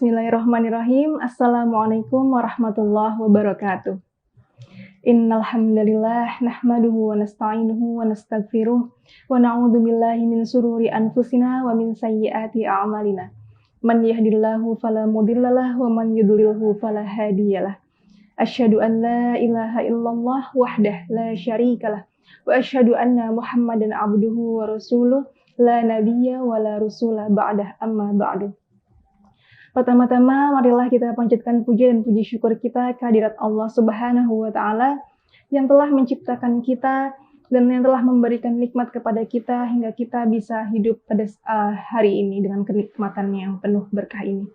Bismillahirrahmanirrahim. Assalamualaikum warahmatullahi wabarakatuh. Innal hamdalillah nahmaduhu wa nasta'inuhu wa nastaghfiruh wa na'udzu billahi min sururi anfusina wa min sayyiati a'malina. Man yahdihillahu fala mudhillalah wa man yudlilhu fala hadiyalah. Asyhadu an la ilaha illallah wahdah la syarikalah wa asyhadu anna Muhammadan abduhu wa rasuluh la nabiyya wa la rasula ba'dah amma ba'du. Pertama-tama, marilah kita panjatkan puji dan puji syukur kita kehadirat Allah Subhanahu wa Ta'ala yang telah menciptakan kita dan yang telah memberikan nikmat kepada kita hingga kita bisa hidup pada hari ini dengan kenikmatan yang penuh berkah ini.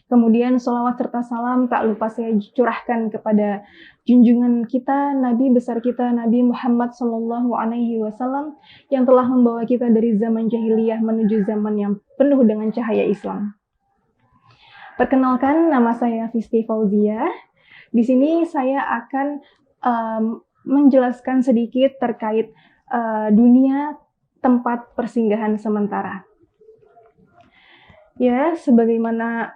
Kemudian sholawat serta salam tak lupa saya curahkan kepada junjungan kita, Nabi besar kita, Nabi Muhammad SAW yang telah membawa kita dari zaman jahiliyah menuju zaman yang penuh dengan cahaya Islam. Perkenalkan, nama saya Fisti Fauzia. Di sini saya akan menjelaskan sedikit terkait dunia tempat persinggahan sementara. Ya, sebagaimana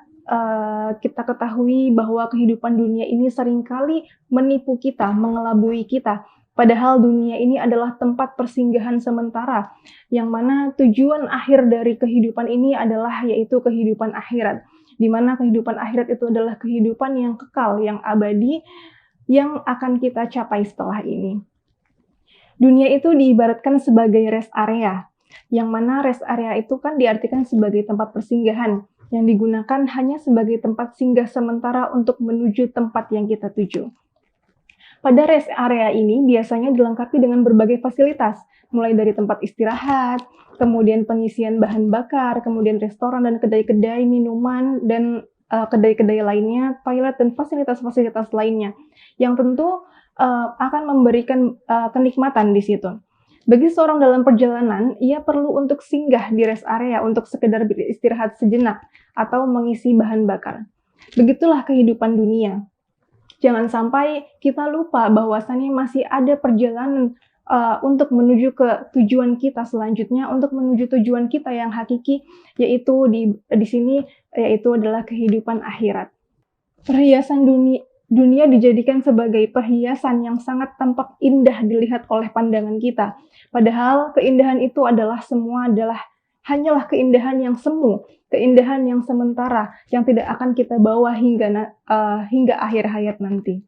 kita ketahui bahwa kehidupan dunia ini seringkali menipu kita, mengelabui kita. Padahal dunia ini adalah tempat persinggahan sementara, yang mana tujuan akhir dari kehidupan ini adalah yaitu kehidupan akhirat. Di mana kehidupan akhirat itu adalah kehidupan yang kekal, yang abadi, yang akan kita capai setelah ini. Dunia itu diibaratkan sebagai rest area, yang mana rest area itu kan diartikan sebagai tempat persinggahan, yang digunakan hanya sebagai tempat singgah sementara untuk menuju tempat yang kita tuju. Pada rest area ini biasanya dilengkapi dengan berbagai fasilitas, mulai dari tempat istirahat, kemudian pengisian bahan bakar, kemudian restoran dan kedai-kedai minuman, dan kedai-kedai lainnya, toilet dan fasilitas-fasilitas lainnya, yang tentu akan memberikan kenikmatan di situ. Bagi seorang dalam perjalanan, ia perlu untuk singgah di rest area untuk sekedar beristirahat sejenak atau mengisi bahan bakar. Begitulah kehidupan dunia. Jangan sampai kita lupa bahwasannya masih ada perjalanan untuk menuju ke tujuan kita selanjutnya, untuk menuju tujuan kita yang hakiki, yaitu di sini yaitu adalah kehidupan akhirat. Perhiasan dunia dijadikan sebagai perhiasan yang sangat tampak indah dilihat oleh pandangan kita. Padahal keindahan itu hanyalah keindahan yang semu, keindahan yang sementara, yang tidak akan kita bawa hingga akhir hayat nanti.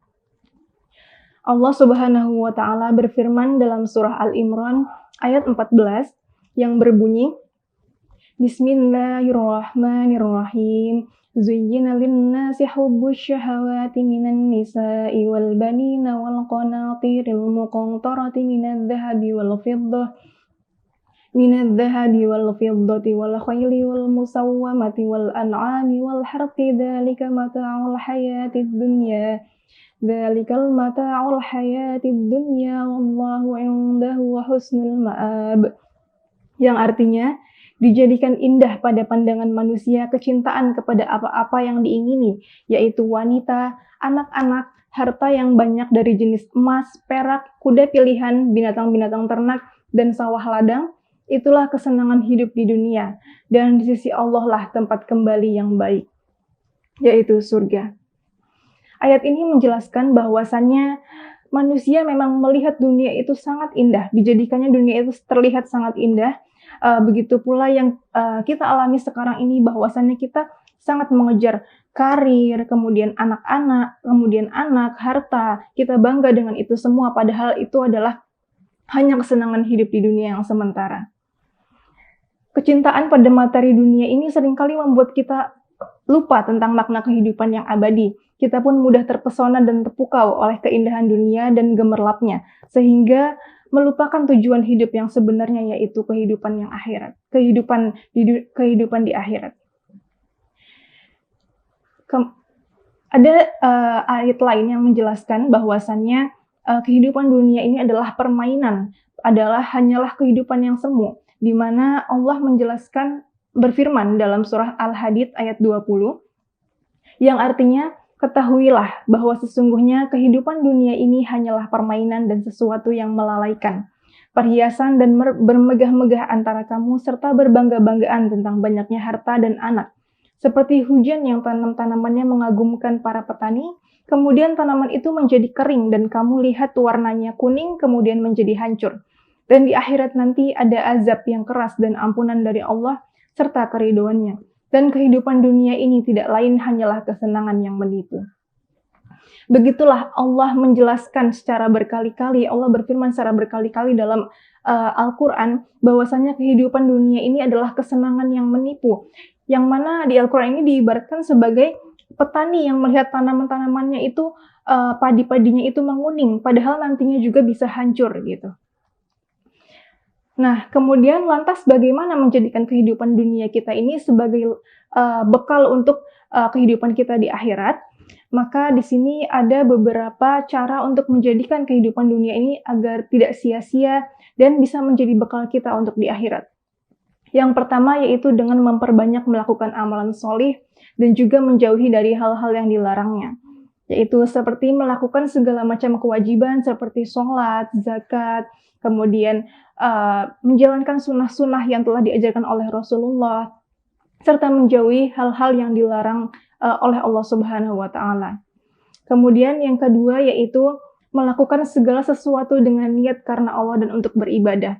Allah Subhanahu wa Ta'ala berfirman dalam surah Al-Imran ayat 14 yang berbunyi, Bismillahirrahmanirrahim. Zuyyina lin-nasi hubbus syahawati minan nisa'i wal banina wal qanatiril muqantarati minadh-dhahabi wal fiddah wal khayli wal musawwamati wal an'ami wal harthi dzalika mata'ul hayatid dunya. Dzalikal mata'ul hayatid dunya wallahu 'indahu husnul ma'ab. Yang artinya, dijadikan indah pada pandangan manusia kecintaan kepada apa-apa yang diingini, yaitu wanita, anak-anak, harta yang banyak dari jenis emas, perak, kuda pilihan, binatang-binatang ternak, dan sawah ladang. Itulah kesenangan hidup di dunia, dan di sisi Allah lah tempat kembali yang baik, yaitu surga. Ayat ini menjelaskan bahwasannya manusia memang melihat dunia itu sangat indah, dijadikannya dunia itu terlihat sangat indah. Begitu pula yang kita alami sekarang ini, bahwasannya kita sangat mengejar karir, kemudian anak-anak, kemudian anak, harta. Kita bangga dengan itu semua, padahal itu adalah hanya kesenangan hidup di dunia yang sementara. Kecintaan pada materi dunia ini seringkali membuat kita lupa tentang makna kehidupan yang abadi. Kita pun mudah terpesona dan terpukau oleh keindahan dunia dan gemerlapnya, sehingga melupakan tujuan hidup yang sebenarnya, yaitu kehidupan yang akhirat, kehidupan di akhirat. Ada ayat lain yang menjelaskan bahwasannya kehidupan dunia ini adalah permainan, hanyalah kehidupan yang semu, di mana Allah menjelaskan berfirman dalam surah Al-Hadid ayat 20, yang artinya, ketahuilah bahwa sesungguhnya kehidupan dunia ini hanyalah permainan dan sesuatu yang melalaikan. Perhiasan dan bermegah-megah antara kamu serta berbangga-banggaan tentang banyaknya harta dan anak. seperti hujan yang tanamannya mengagumkan para petani, kemudian tanaman itu menjadi kering dan kamu lihat warnanya kuning kemudian menjadi hancur. Dan di akhirat nanti ada azab yang keras dan ampunan dari Allah serta keridhoannya. Dan kehidupan dunia ini tidak lain hanyalah kesenangan yang menipu. Begitulah Allah menjelaskan secara berkali-kali, Allah berfirman secara berkali-kali dalam Al-Quran bahwasanya kehidupan dunia ini adalah kesenangan yang menipu. Yang mana di Al-Quran ini diibaratkan sebagai petani yang melihat tanaman-tanamannya itu padi-padinya itu menguning, padahal nantinya juga bisa hancur gitu. Nah, kemudian lantas bagaimana menjadikan kehidupan dunia kita ini sebagai bekal untuk kehidupan kita di akhirat? Maka di sini ada beberapa cara untuk menjadikan kehidupan dunia ini agar tidak sia-sia dan bisa menjadi bekal kita untuk di akhirat. Yang pertama yaitu dengan memperbanyak melakukan amalan solih dan juga menjauhi dari hal-hal yang dilarangnya. Yaitu seperti melakukan segala macam kewajiban seperti sholat, zakat, kemudian menjalankan sunnah-sunnah yang telah diajarkan oleh Rasulullah, serta menjauhi hal-hal yang dilarang oleh Allah Subhanahu wa Ta'ala. Kemudian yang kedua yaitu melakukan segala sesuatu dengan niat karena Allah dan untuk beribadah.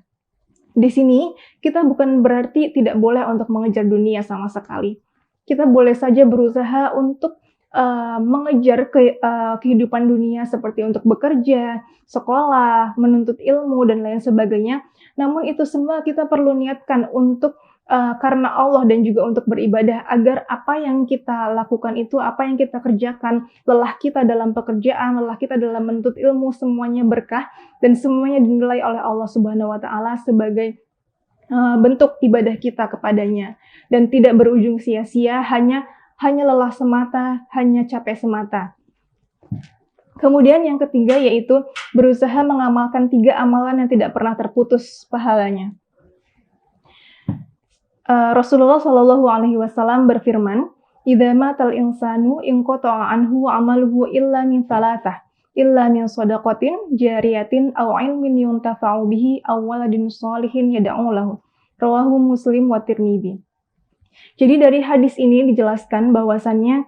Di sini kita bukan berarti tidak boleh untuk mengejar dunia sama sekali. Kita boleh saja berusaha untuk mengejar kehidupan dunia seperti untuk bekerja, sekolah, menuntut ilmu, dan lain sebagainya. Namun itu semua kita perlu niatkan untuk karena Allah dan juga untuk beribadah agar apa yang kita lakukan itu, apa yang kita kerjakan, lelah kita dalam pekerjaan, lelah kita dalam menuntut ilmu, semuanya berkah dan semuanya dinilai oleh Allah Subhanahu wa Ta'ala sebagai bentuk ibadah kita kepadanya dan tidak berujung sia-sia, hanya lelah semata, hanya capek semata. Kemudian yang ketiga yaitu berusaha mengamalkan 3 amalan yang tidak pernah terputus pahalanya. Rasulullah Shallallahu Alaihi Wasallam berfirman, "Idza matal insanu inqata'a anhu amaluhu illa min thalathah, illa min shadaqatin jariyatin aw ilmin yuntafa'u bihi aw waladin shalihin yad'u lahu." Rawahu Muslim wa Tirmidzi. Jadi dari hadis ini dijelaskan bahwasannya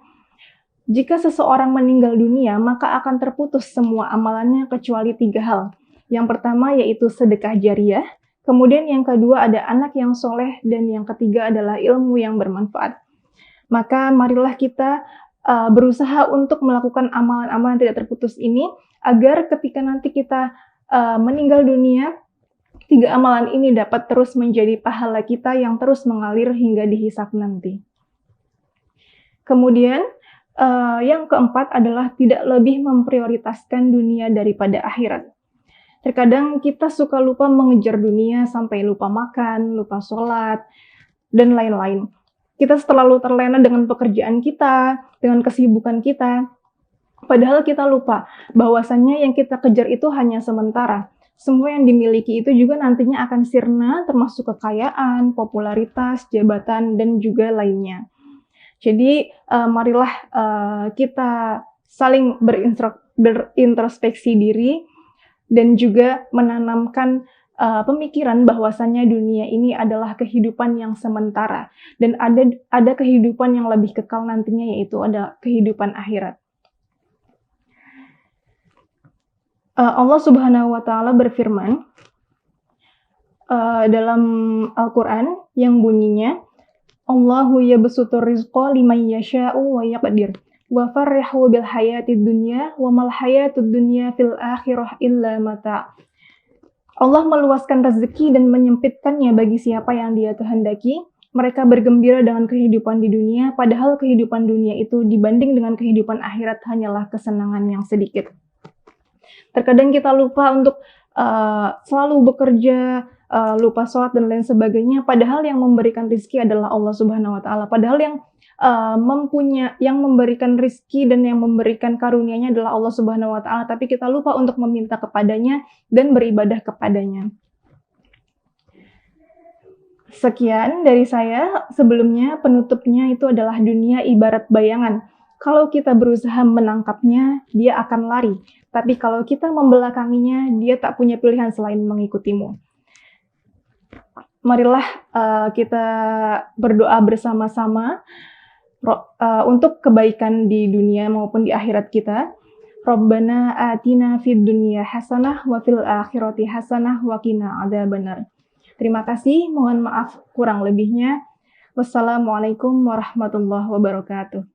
jika seseorang meninggal dunia maka akan terputus semua amalannya kecuali 3 hal. Yang pertama yaitu sedekah jariyah, kemudian yang kedua ada anak yang soleh, dan yang ketiga adalah ilmu yang bermanfaat. Maka marilah kita berusaha untuk melakukan amalan-amalan tidak terputus ini agar ketika nanti kita meninggal dunia, 3 amalan ini dapat terus menjadi pahala kita yang terus mengalir hingga dihisab nanti. Kemudian yang keempat adalah tidak lebih memprioritaskan dunia daripada akhirat. Terkadang kita suka lupa mengejar dunia sampai lupa makan, lupa sholat, dan lain-lain. Kita terlalu terlena dengan pekerjaan kita, dengan kesibukan kita. Padahal kita lupa bahwasannya yang kita kejar itu hanya sementara. Semua yang dimiliki itu juga nantinya akan sirna, termasuk kekayaan, popularitas, jabatan, dan juga lainnya. Jadi marilah kita saling berintrospeksi diri dan juga menanamkan pemikiran bahwasannya dunia ini adalah kehidupan yang sementara dan ada kehidupan yang lebih kekal nantinya, yaitu ada kehidupan akhirat. Allah Subhanahu wa Ta'ala berfirman dalam Al-Quran yang bunyinya, Allahu yabsutur rizqa liman yasha'u wa yaqdir wa farrihu bil hayatid dunya wa mal hayatud dunya fil akhirah illa mata'. Allah meluaskan rezeki dan menyempitkannya bagi siapa yang Dia kehendaki. Mereka bergembira dengan kehidupan di dunia, padahal kehidupan dunia itu dibanding dengan kehidupan akhirat hanyalah kesenangan yang sedikit. Terkadang kita lupa untuk selalu bekerja, lupa sholat dan lain sebagainya, padahal yang memberikan rezeki adalah Allah Subhanahu wa Ta'ala. Padahal yang memberikan rezeki dan yang memberikan karunia-Nya adalah Allah Subhanahu wa Ta'ala, tapi kita lupa untuk meminta kepadanya dan beribadah kepadanya. Sekian dari saya. Sebelumnya penutupnya itu adalah dunia ibarat bayangan. Kalau kita berusaha menangkapnya, dia akan lari. Tapi kalau kita membelakanginya, dia tak punya pilihan selain mengikutimu. Marilah kita berdoa bersama-sama untuk kebaikan di dunia maupun di akhirat kita. Rabbana atina fid dunya hasanah wa fil akhirati hasanah wa qina adzabannar. Terima kasih, mohon maaf kurang lebihnya. Wassalamualaikum warahmatullahi wabarakatuh.